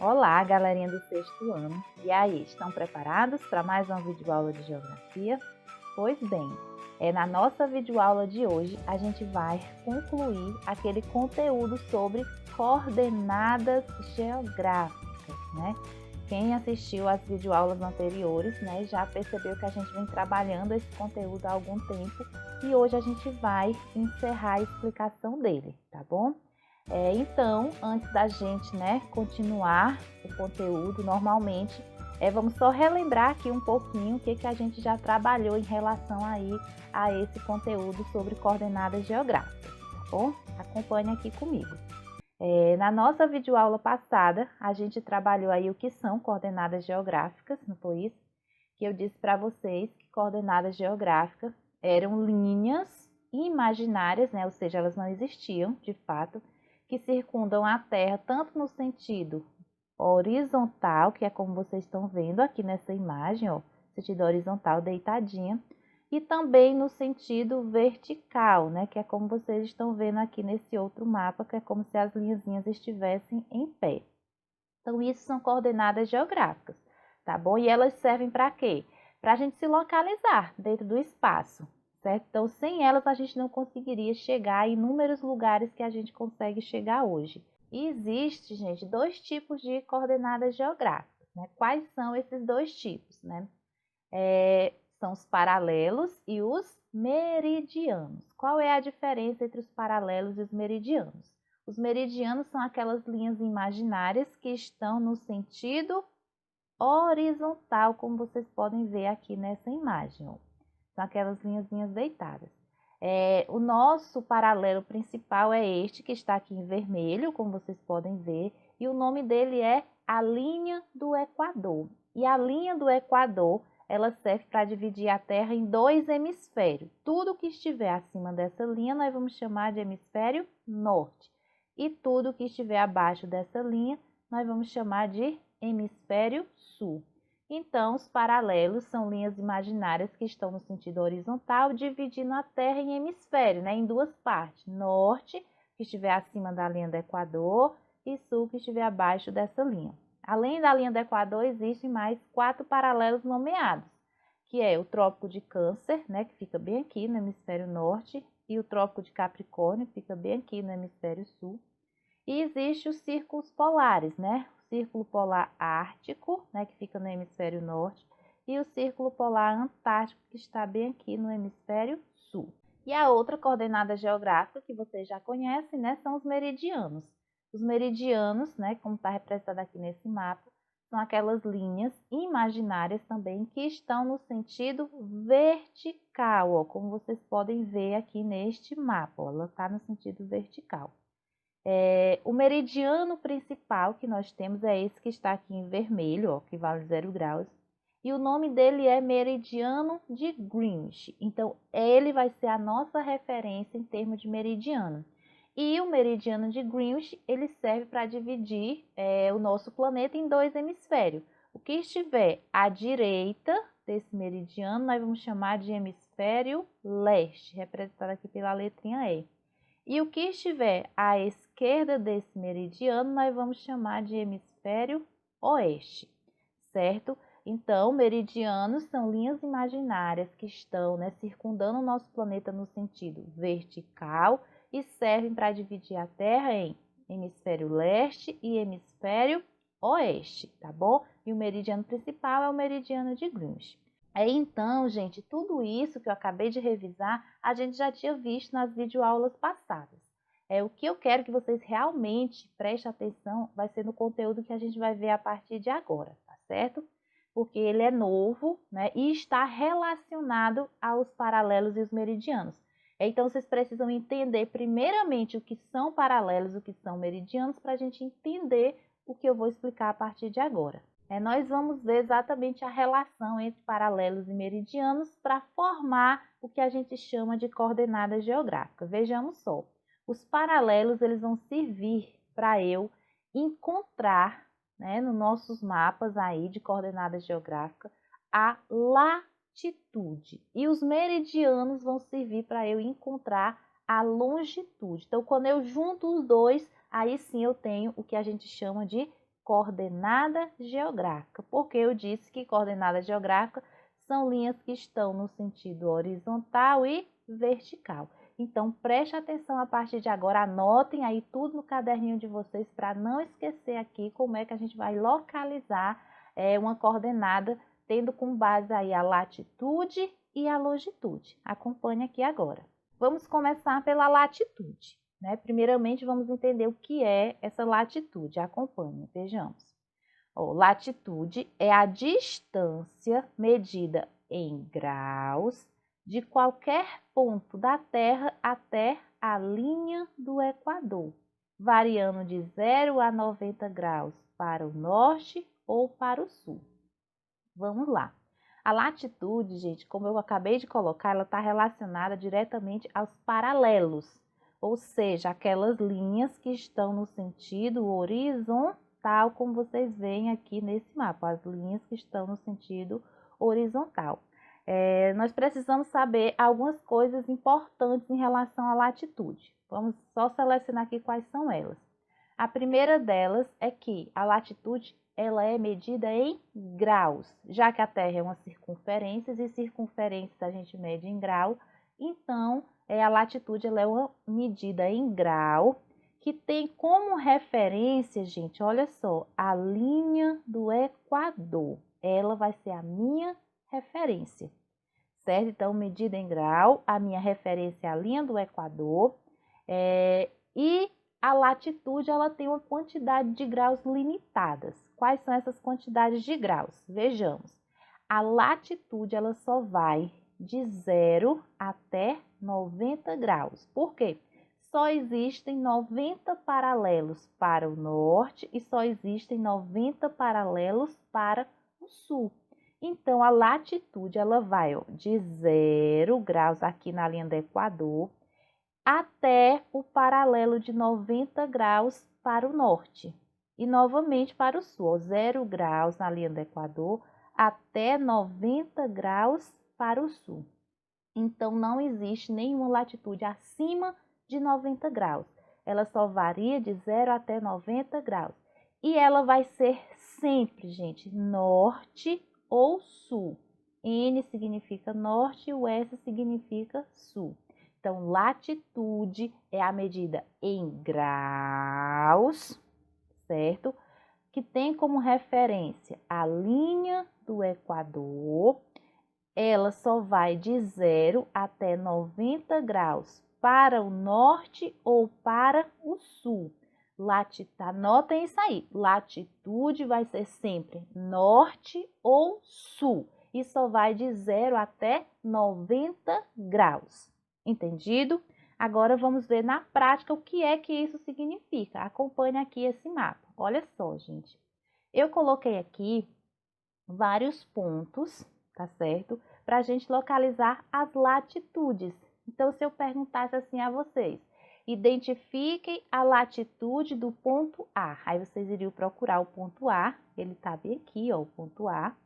Olá, galerinha do sexto ano. E aí, estão preparados para mais uma videoaula de geografia? Pois bem, na nossa videoaula de hoje a gente vai concluir aquele conteúdo sobre coordenadas geográficas, né? Quem assistiu às videoaulas anteriores, né, já percebeu que a gente vem trabalhando esse conteúdo há algum tempo e hoje a gente vai encerrar a explicação dele, tá bom? Então, antes da gente, né, continuar o conteúdo normalmente, vamos só relembrar aqui um pouquinho o que a gente já trabalhou em relação aí a esse conteúdo sobre coordenadas geográficas, tá bom? Acompanhe aqui comigo. Na nossa videoaula passada, a gente trabalhou aí o que são coordenadas geográficas, não foi isso? Que eu disse para vocês que coordenadas geográficas eram linhas imaginárias, né? Ou seja, elas não existiam de fato, que circundam a Terra tanto no sentido horizontal, que é como vocês estão vendo aqui nessa imagem, ó, sentido horizontal deitadinha, e também no sentido vertical, né, que é como vocês estão vendo aqui nesse outro mapa, que é como se as linhazinhas estivessem em pé. Então, isso são coordenadas geográficas, tá bom? E elas servem para quê? Para a gente se localizar dentro do espaço, certo? Então, sem elas, a gente não conseguiria chegar em inúmeros lugares que a gente consegue chegar hoje. E existe, gente, dois tipos de coordenadas geográficas, né? Quais são esses dois tipos, né? São os paralelos e os meridianos. Qual é a diferença entre os paralelos e os meridianos? Os meridianos são aquelas linhas imaginárias que estão no sentido horizontal, como vocês podem ver aqui nessa imagem, ó. São aquelas linhazinhas deitadas. O nosso paralelo principal é este, que está aqui em vermelho, como vocês podem ver, e o nome dele é a linha do Equador. E a linha do Equador, ela serve para dividir a Terra em dois hemisférios. Tudo que estiver acima dessa linha, nós vamos chamar de hemisfério norte. E tudo que estiver abaixo dessa linha, nós vamos chamar de hemisfério sul. Então, os paralelos são linhas imaginárias que estão no sentido horizontal, dividindo a Terra em hemisfério, né, em duas partes. Norte, que estiver acima da linha do Equador, e sul, que estiver abaixo dessa linha. Além da linha do Equador, existem mais 4 paralelos nomeados, que é o Trópico de Câncer, né, que fica bem aqui no hemisfério norte, e o Trópico de Capricórnio, que fica bem aqui no hemisfério sul. E existem os círculos polares, né? O Círculo Polar Ártico, né, que fica no hemisfério norte, e o Círculo Polar Antártico, que está bem aqui no hemisfério sul. E a outra coordenada geográfica que vocês já conhecem, né, são os meridianos. Os meridianos, né, como está representado aqui nesse mapa, são aquelas linhas imaginárias também que estão no sentido vertical, ó, como vocês podem ver aqui neste mapa, ó, ela está no sentido vertical. O meridiano principal que nós temos é esse que está aqui em vermelho, ó, que vale 0 graus. E o nome dele é meridiano de Greenwich. Então, ele vai ser a nossa referência em termos de meridiano. E o meridiano de Greenwich, ele serve para dividir o nosso planeta em dois hemisférios. O que estiver à direita desse meridiano, nós vamos chamar de hemisfério leste, representado aqui pela letrinha E. E o que estiver à esquerda desse meridiano, nós vamos chamar de hemisfério oeste, certo? Então, meridianos são linhas imaginárias que estão, né, circundando o nosso planeta no sentido vertical e servem para dividir a Terra em hemisfério leste e hemisfério oeste, tá bom? E o meridiano principal é o meridiano de Greenwich. Então, gente, tudo isso que eu acabei de revisar, a gente já tinha visto nas videoaulas passadas. O que eu quero que vocês realmente prestem atenção vai ser no conteúdo que a gente vai ver a partir de agora, tá certo? Porque ele é novo, né, e está relacionado aos paralelos e os meridianos. Então, vocês precisam entender primeiramente o que são paralelos, o que são meridianos, para a gente entender o que eu vou explicar a partir de agora. Nós vamos ver exatamente a relação entre paralelos e meridianos para formar o que a gente chama de coordenada geográfica. Vejamos só, os paralelos eles vão servir para eu encontrar, né, nos nossos mapas aí de coordenada geográfica, a latitude. E os meridianos vão servir para eu encontrar a longitude. Então, quando eu junto os dois, aí sim eu tenho o que a gente chama de coordenada geográfica, porque eu disse que coordenada geográfica são linhas que estão no sentido horizontal e vertical. Então, preste atenção a partir de agora, anotem aí tudo no caderninho de vocês para não esquecer aqui como é que a gente vai localizar uma coordenada, tendo como base aí a latitude e a longitude. Acompanhe aqui agora. Vamos começar pela latitude, né? Primeiramente, vamos entender o que é essa latitude. Acompanhe, vejamos. Latitude é a distância medida em graus de qualquer ponto da Terra até a linha do Equador, variando de 0 a 90 graus para o norte ou para o sul. Vamos lá. A latitude, gente, como eu acabei de colocar, ela está relacionada diretamente aos paralelos, ou seja, aquelas linhas que estão no sentido horizontal, como vocês veem aqui nesse mapa, as linhas que estão no sentido horizontal. Nós precisamos saber algumas coisas importantes em relação à latitude. Vamos só selecionar aqui quais são elas. A primeira delas é que a latitude ela é medida em graus, já que a Terra é uma circunferência e circunferências a gente mede em grau, então a latitude ela é uma medida em grau que tem como referência, gente, olha só, a linha do Equador. Ela vai ser a minha referência, certo? Então, medida em grau, a minha referência é a linha do Equador, e a latitude ela tem uma quantidade de graus limitadas. Quais são essas quantidades de graus? Vejamos. A latitude ela só vai de 0 até 90 graus. Por quê? Só existem 90 paralelos para o norte e só existem 90 paralelos para o sul. Então, a latitude ela vai de 0 graus aqui na linha do Equador até o paralelo de 90 graus para o norte. E novamente para o sul, 0 graus na linha do Equador até 90 graus para o sul. Então, não existe nenhuma latitude acima de 90 graus. Ela só varia de 0 até 90 graus. E ela vai ser sempre, gente, norte ou sul. N significa norte e o S significa sul. Então, latitude é a medida em graus, certo? Que tem como referência a linha do Equador. Ela só vai de 0 até 90 graus para o norte ou para o sul. Anotem isso aí. Latitude vai ser sempre norte ou sul. E só vai de 0 até 90 graus. Entendido? Agora vamos ver na prática o que é que isso significa. Acompanhe aqui esse mapa. Olha só, gente. Eu coloquei aqui vários pontos, tá certo? Para a gente localizar as latitudes. Então, se eu perguntasse assim a vocês, identifiquem a latitude do ponto A. Aí vocês iriam procurar o ponto A, ele tá bem aqui, ó, o ponto A,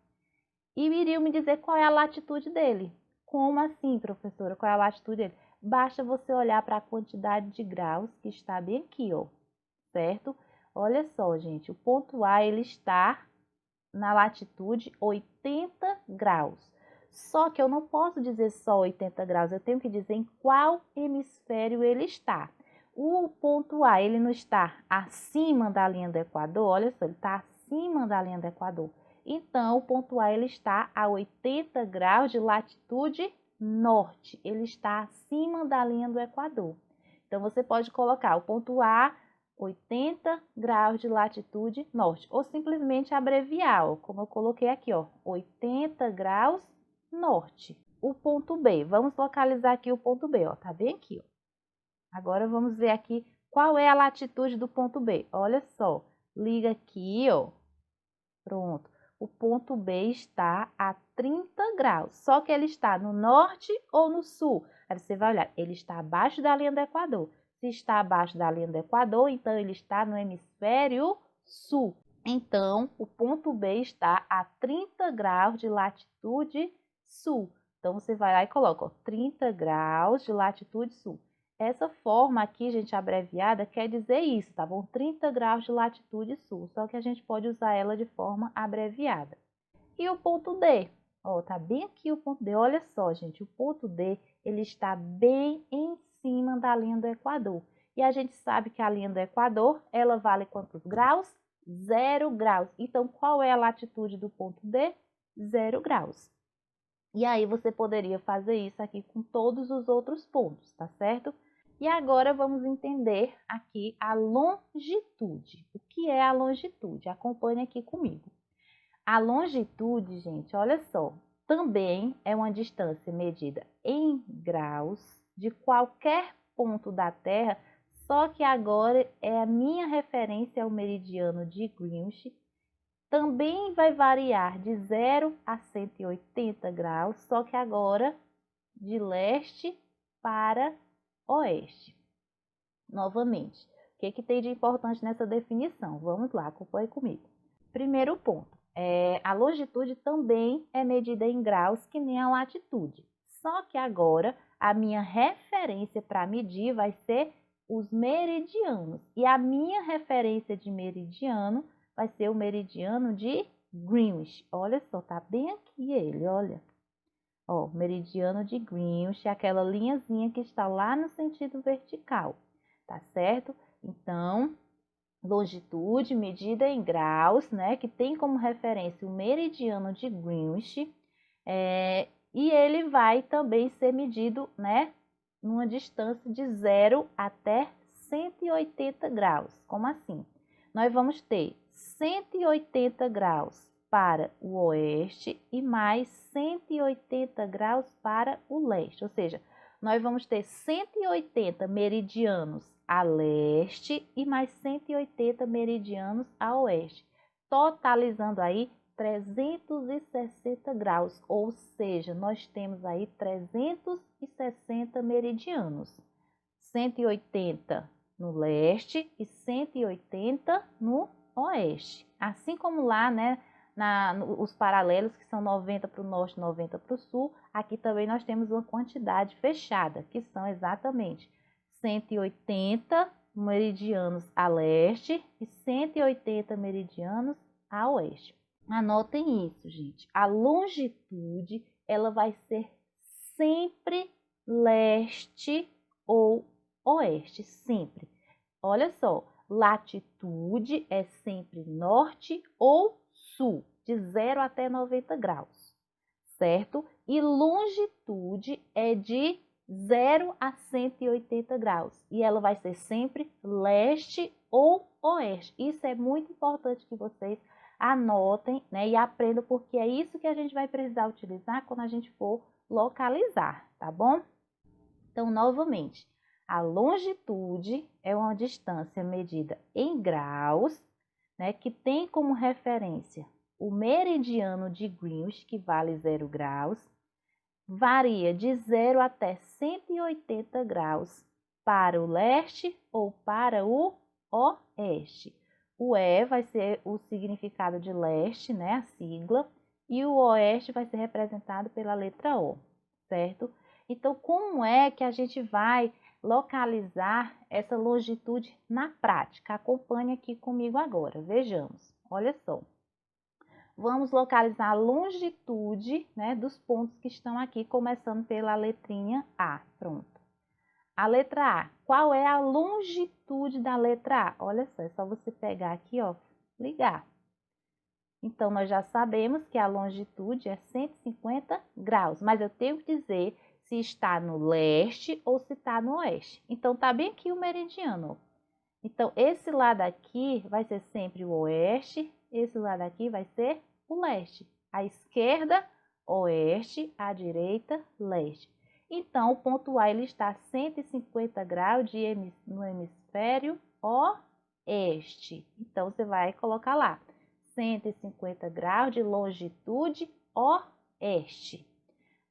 e iriam me dizer qual é a latitude dele. Como assim, professora? Qual é a latitude dele? Basta você olhar para a quantidade de graus que está bem aqui, ó, certo? Olha só, gente, o ponto A, ele está na latitude 80 graus. Só que eu não posso dizer só 80 graus, eu tenho que dizer em qual hemisfério ele está. O ponto A, ele não está acima da linha do Equador, olha só, ele está acima da linha do Equador. Então, o ponto A, ele está a 80 graus de latitude norte, ele está acima da linha do Equador. Então, você pode colocar o ponto A, 80 graus de latitude norte, ou simplesmente abreviar, ó, como eu coloquei aqui, ó, 80 graus norte. O ponto B, vamos localizar aqui o ponto B, ó, tá bem aqui, ó. Agora vamos ver aqui qual é a latitude do ponto B. Olha só, liga aqui, ó, pronto. O ponto B está a 30 graus, só que ele está no norte ou no sul? Aí você vai olhar, ele está abaixo da linha do Equador. Se está abaixo da linha do Equador, então ele está no hemisfério sul. Então, o ponto B está a 30 graus de latitude sul. Então, você vai lá e coloca, ó, 30 graus de latitude sul. Essa forma aqui, gente, abreviada, quer dizer isso, tá bom? 30 graus de latitude sul, só que a gente pode usar ela de forma abreviada. E o ponto D? Ó, tá bem aqui o ponto D. Olha só, gente, o ponto D, ele está bem em cima da linha do Equador. E a gente sabe que a linha do Equador, ela vale quantos graus? 0 graus. Então, qual é a latitude do ponto D? 0 graus. E aí, você poderia fazer isso aqui com todos os outros pontos, tá certo? E agora, vamos entender aqui a longitude. O que é a longitude? Acompanhe aqui comigo. A longitude, gente, olha só, também é uma distância medida em graus de qualquer ponto da Terra, só que agora é a minha referência ao meridiano de Greenwich. Também vai variar de 0 a 180 graus, só que agora de leste para oeste. Novamente, o que tem de importante nessa definição? Vamos lá, acompanhe comigo. Primeiro ponto. A longitude também é medida em graus, que nem a latitude. Só que agora a minha referência para medir vai ser os meridianos. E a minha referência de meridiano vai ser o meridiano de Greenwich. Olha só, tá bem aqui ele, olha. Ó, meridiano de Greenwich, aquela linhazinha que está lá no sentido vertical, tá certo? Então, longitude medida em graus, né, que tem como referência o meridiano de Greenwich, e ele vai também ser medido, né, numa distância de 0 até 180 graus. Como assim? Nós vamos ter 180 graus para o oeste e mais 180 graus para o leste, ou seja, nós vamos ter 180 meridianos a leste e mais 180 meridianos a oeste, totalizando aí 360 graus, ou seja, nós temos aí 360 meridianos, 180 no leste e 180 no oeste. Assim como lá, né, os paralelos, que são 90 para o norte, 90 para o sul, aqui também nós temos uma quantidade fechada, que são exatamente 180 meridianos a leste e 180 meridianos a oeste. Anotem isso, gente. A longitude, ela vai ser sempre leste ou oeste, sempre. Olha só, latitude é sempre norte ou sul, de 0 até 90 graus, certo? E longitude é de 0 a 180 graus. E ela vai ser sempre leste ou oeste. Isso é muito importante que vocês anotem, né, e aprendam, porque é isso que a gente vai precisar utilizar quando a gente for localizar, tá bom? Então, novamente, a longitude é uma distância medida em graus, né, que tem como referência o meridiano de Greenwich, que vale 0 graus, varia de 0 até 180 graus para o leste ou para o oeste. O E vai ser o significado de leste, né, a sigla, e o oeste vai ser representado pela letra O, certo? Então, como é que a gente vai localizar essa longitude na prática? Acompanhe aqui comigo agora, vejamos. Olha só. Vamos localizar a longitude, né, dos pontos que estão aqui, começando pela letrinha A. Pronto. A letra A. Qual é a longitude da letra A? Olha só, é só você pegar aqui, ó, ligar. Então, nós já sabemos que a longitude é 150 graus, mas eu tenho que dizer se está no leste ou se está no oeste. Então, tá bem aqui o meridiano. Então, esse lado aqui vai ser sempre o oeste, esse lado aqui vai ser o leste. À esquerda, oeste, à direita, leste. Então, o ponto A ele está a 150 graus no hemisfério oeste. Então, você vai colocar lá, 150 graus de longitude oeste.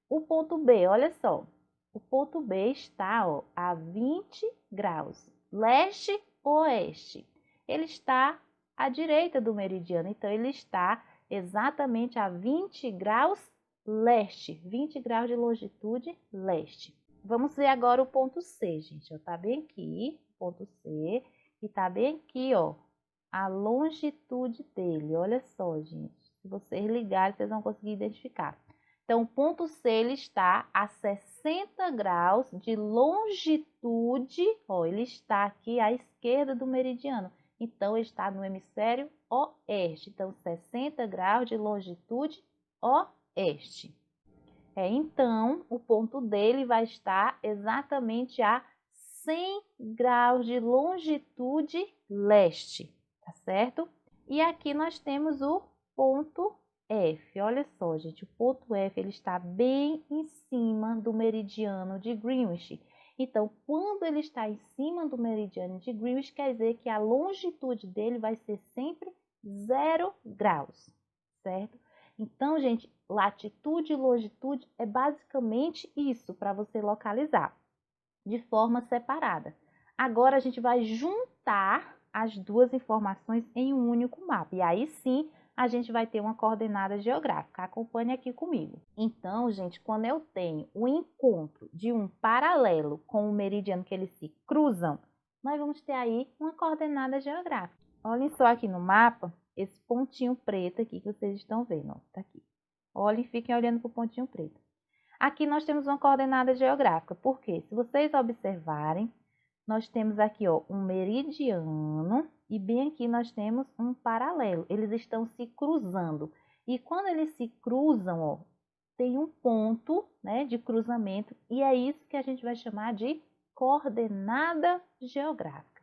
O ponto B, olha só, o ponto B está, ó, a 20 graus, leste-oeste. Ele está à direita do meridiano, então ele está exatamente a 20 graus leste, 20 graus de longitude leste. Vamos ver agora o ponto C, gente. Tá bem aqui, ponto C, e tá bem aqui, ó, a longitude dele. Olha só, gente. Se vocês ligarem, vocês vão conseguir identificar. Então, o ponto C, ele está a 60 graus de longitude, ó, ele está aqui à esquerda do meridiano. Então, ele está no hemisfério oeste. Então, 60 graus de longitude oeste. Então, o ponto dele vai estar exatamente a 100 graus de longitude leste, tá certo? E aqui nós temos o ponto F. Olha só, gente, o ponto F ele está bem em cima do meridiano de Greenwich. Então, quando ele está em cima do meridiano de Greenwich, quer dizer que a longitude dele vai ser sempre 0 graus, certo? Então, gente, latitude e longitude é basicamente isso para você localizar de forma separada. Agora, a gente vai juntar as duas informações em um único mapa. E aí sim, a gente vai ter uma coordenada geográfica. Acompanhe aqui comigo. Então, gente, quando eu tenho o encontro de um paralelo com o meridiano que eles se cruzam, nós vamos ter aí uma coordenada geográfica. Olhem só aqui no mapa, esse pontinho preto aqui que vocês estão vendo, ó, tá aqui. Olhem, fiquem olhando para o pontinho preto. Aqui nós temos uma coordenada geográfica, porque se vocês observarem, nós temos aqui, ó, um meridiano e bem aqui nós temos um paralelo. Eles estão se cruzando. E quando eles se cruzam, ó, tem um ponto, né, de cruzamento e é isso que a gente vai chamar de coordenada geográfica.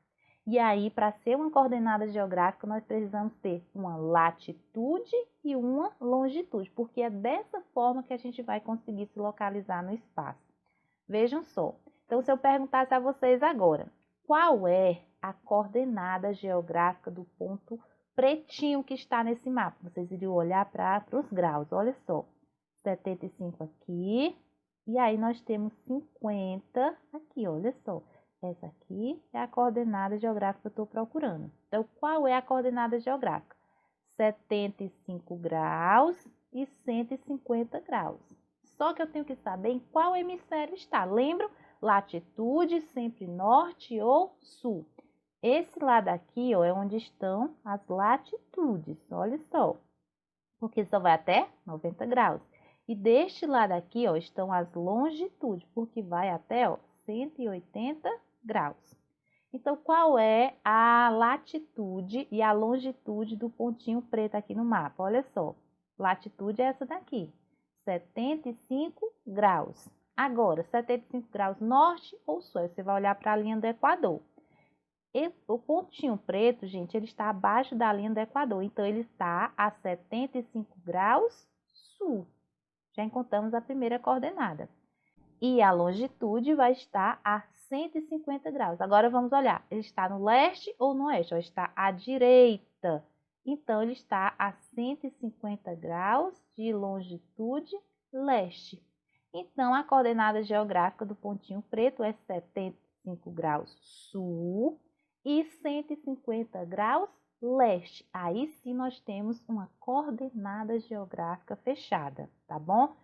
E aí, para ser uma coordenada geográfica, nós precisamos ter uma latitude e uma longitude, porque é dessa forma que a gente vai conseguir se localizar no espaço. Vejam só. Então, se eu perguntasse a vocês agora, qual é a coordenada geográfica do ponto pretinho que está nesse mapa? Vocês iriam olhar para os graus, olha só. 75 aqui, e aí nós temos 50 aqui, olha só. Essa aqui é a coordenada geográfica que eu estou procurando. Então, qual é a coordenada geográfica? 75 graus e 150 graus. Só que eu tenho que saber em qual hemisfério está. Lembra? Latitude, sempre norte ou sul. Esse lado aqui, ó, é onde estão as latitudes, olha só. Porque só vai até 90 graus. E deste lado aqui, ó, estão as longitudes, porque vai até, ó, 180 graus. Então, qual é a latitude e a longitude do pontinho preto aqui no mapa? Olha só, latitude é essa daqui, 75 graus. Agora, 75 graus norte ou sul? Você vai olhar para a linha do Equador. E o pontinho preto, gente, ele está abaixo da linha do Equador. Então, ele está a 75 graus sul. Já encontramos a primeira coordenada. E a longitude vai estar a 150 graus. Agora vamos olhar, ele está no leste ou no oeste? Ele está à direita. Então, ele está a 150 graus de longitude leste. Então, a coordenada geográfica do pontinho preto é 75 graus sul e 150 graus leste. Aí sim nós temos uma coordenada geográfica fechada, tá bom?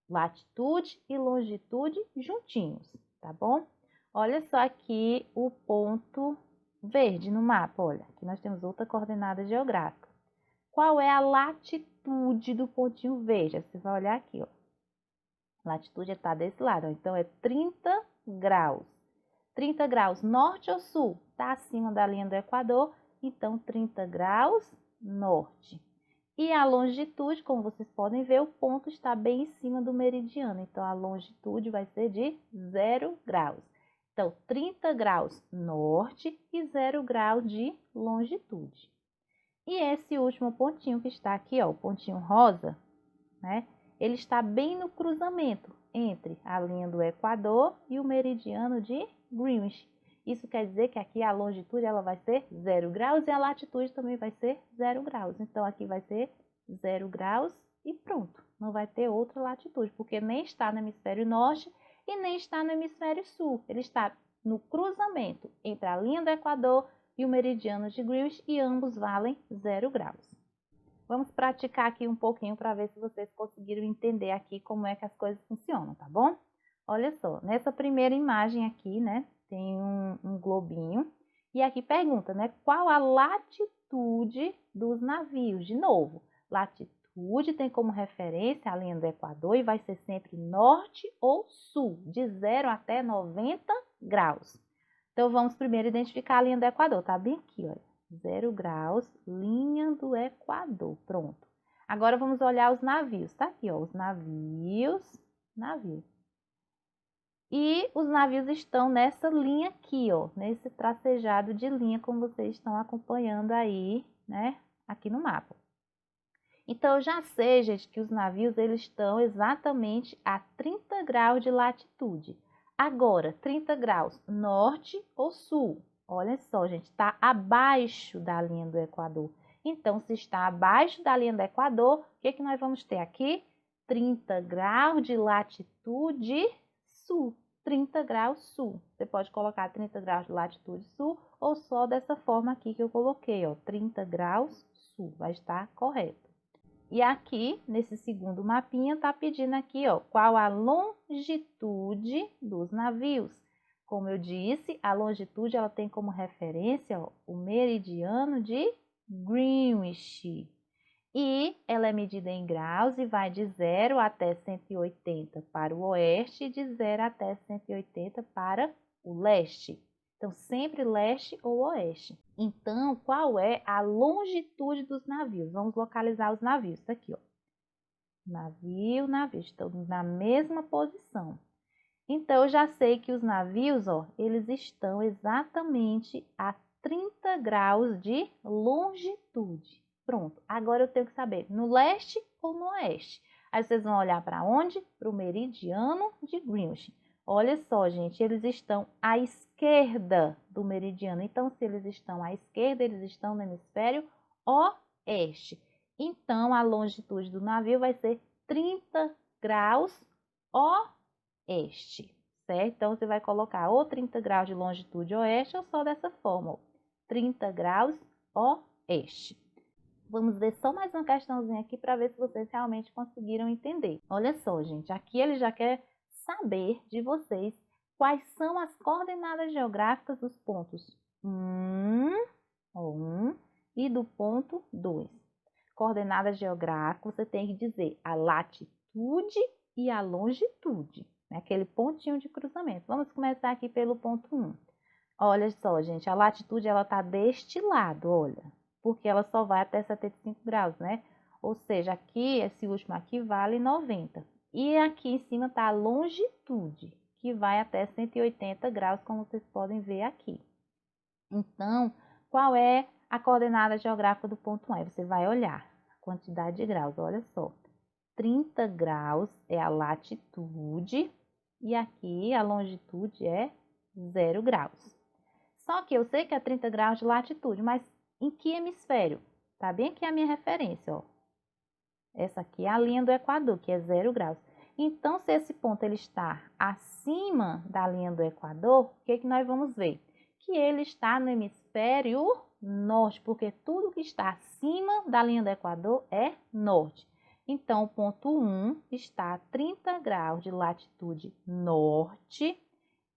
Latitude e longitude juntinhos, tá bom? Olha só aqui o ponto verde no mapa, olha, aqui nós temos outra coordenada geográfica. Qual é a latitude do pontinho verde? Você vai olhar aqui, ó. Latitude está desse lado, ó, então é 30 graus. 30 graus norte ou sul? Está acima da linha do Equador, então 30 graus norte. E a longitude, como vocês podem ver, o ponto está bem em cima do meridiano. Então, a longitude vai ser de 0 graus. Então, 30 graus norte e 0 graus de longitude. E esse último pontinho que está aqui, ó, o pontinho rosa, né? Ele está bem no cruzamento entre a linha do Equador e o meridiano de Greenwich. Isso quer dizer que aqui a longitude ela vai ser 0 graus e a latitude também vai ser 0 graus. Então, aqui vai ser 0 graus e pronto. Não vai ter outra latitude, porque nem está no hemisfério norte e nem está no hemisfério sul. Ele está no cruzamento entre a linha do Equador e o meridiano de Greenwich e ambos valem 0 graus. Vamos praticar aqui um pouquinho para ver se vocês conseguiram entender aqui como é que as coisas funcionam, tá bom? Olha só, nessa primeira imagem aqui, né, tem um globinho. E aqui pergunta, né, qual a latitude dos navios? De novo, latitude tem como referência a linha do Equador e vai ser sempre norte ou sul, de 0 até 90 graus. Então, vamos primeiro identificar a linha do Equador, tá bem aqui, olha, 0 graus, linha do Equador, pronto. Agora, vamos olhar os navios, tá aqui, ó, os navios. E os navios estão nessa linha aqui, ó, nesse tracejado de linha, como vocês estão acompanhando aí, né, aqui no mapa. Então, eu já sei, gente, que os navios eles estão exatamente a 30 graus de latitude. Agora, 30 graus norte ou sul? Olha só, gente, está abaixo da linha do Equador. Então, se está abaixo da linha do Equador, o que que nós vamos ter aqui? 30 graus de latitude sul. 30 graus sul. Você pode colocar 30 graus de latitude sul ou só dessa forma aqui que eu coloquei, ó, 30 graus sul. Vai estar correto. E aqui, nesse segundo mapinha, tá pedindo aqui, ó, qual a longitude dos navios. Como eu disse, a longitude ela tem como referência, ó, o meridiano de Greenwich. E ela é medida em graus e vai de 0 até 180 para o oeste e de 0 até 180 para o leste. Então, sempre leste ou oeste. Então, qual é a longitude dos navios? Vamos localizar os navios. Tá aqui, ó. Navio, estão na mesma posição. Então, eu já sei que os navios, ó, eles estão exatamente a 30 graus de longitude. Pronto, agora eu tenho que saber no leste ou no oeste. Aí vocês vão olhar para onde? Para o meridiano de Greenwich. Olha só, gente, eles estão à esquerda do meridiano. Então, se eles estão à esquerda, eles estão no hemisfério oeste. Então, a longitude do navio vai ser 30 graus oeste, certo? Então, você vai colocar ou 30 graus de longitude oeste ou só dessa forma, ó, 30 graus oeste. Vamos ver só mais uma questãozinha aqui para ver se vocês realmente conseguiram entender. Olha só, gente, aqui ele já quer saber de vocês quais são as coordenadas geográficas dos pontos 1 e do ponto 2. Coordenadas geográficas, você tem que dizer a latitude e a longitude, né? Aquele pontinho de cruzamento. Vamos começar aqui pelo ponto 1. Olha só, gente, a latitude ela tá deste lado, olha, porque ela só vai até 75 graus, né? Ou seja, aqui, esse último aqui vale 90. E aqui em cima tá a longitude, que vai até 180 graus, como vocês podem ver aqui. Então, qual é a coordenada geográfica do ponto 1? Aí você vai olhar a quantidade de graus, olha só. 30 graus é a latitude e aqui a longitude é 0 graus. Só que eu sei que é 30 graus de latitude, mas em que hemisfério? Tá bem aqui a minha referência, ó. Essa aqui é a linha do Equador, que é 0 graus. Então, se esse ponto ele está acima da linha do Equador, o que que nós vamos ver? Que ele está no hemisfério norte, porque tudo que está acima da linha do Equador é norte. Então, o ponto 1 está a 30 graus de latitude norte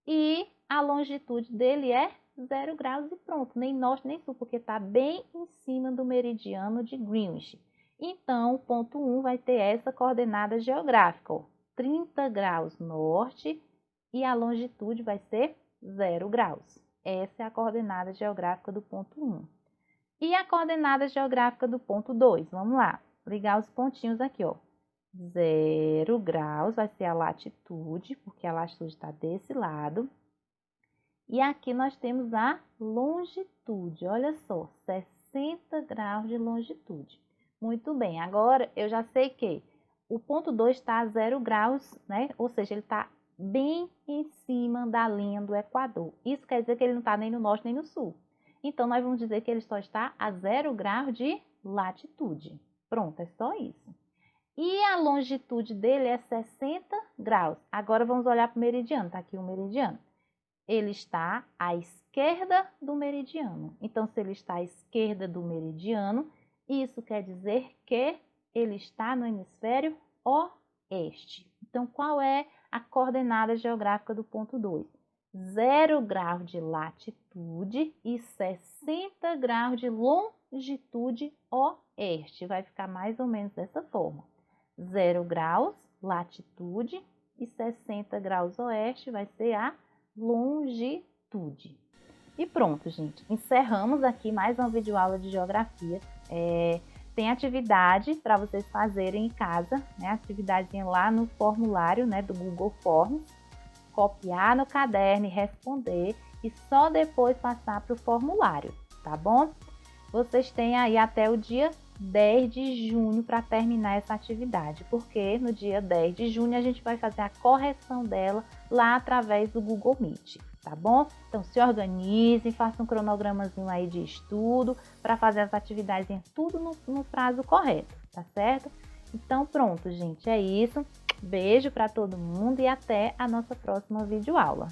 e a longitude dele é 0 graus e pronto, nem norte nem sul, porque está bem em cima do meridiano de Greenwich. Então, o ponto 1 vai ter essa coordenada geográfica, ó, 30 graus norte e a longitude vai ser 0 graus. Essa é a coordenada geográfica do ponto 1. E a coordenada geográfica do ponto 2? Vamos lá, ligar os pontinhos aqui, ó. 0 graus vai ser a latitude, porque a latitude está desse lado. E aqui nós temos a longitude, olha só, 60 graus de longitude. Muito bem, agora eu já sei que o ponto 2 está a 0 graus, né? Ou seja, ele está bem em cima da linha do Equador. Isso quer dizer que ele não está nem no norte nem no sul. Então, nós vamos dizer que ele só está a 0 graus de latitude. Pronto, é só isso. E a longitude dele é 60 graus. Agora, vamos olhar para o meridiano. Está aqui o meridiano. Ele está à esquerda do meridiano. Então, se ele está à esquerda do meridiano, isso quer dizer que ele está no hemisfério oeste. Então, qual é a coordenada geográfica do ponto 2. 0 grau de latitude e 60 graus de longitude oeste. Vai ficar mais ou menos dessa forma. 0 graus, latitude, e 60 graus oeste vai ser a longitude. E pronto, gente. Encerramos aqui mais uma videoaula de geografia. Tem atividade para vocês fazerem em casa, né? Atividadezinha lá no formulário, né, do Google Forms. Copiar no caderno e responder. E só depois passar para o formulário, tá bom? Vocês têm aí até o dia 10 de junho para terminar essa atividade, porque no dia 10 de junho a gente vai fazer a correção dela lá através do Google Meet, tá bom? Então se organizem, façam um cronogramazinho aí de estudo para fazer as atividades tudo no prazo correto, tá certo? Então pronto, gente, é isso. Beijo para todo mundo e até a nossa próxima videoaula.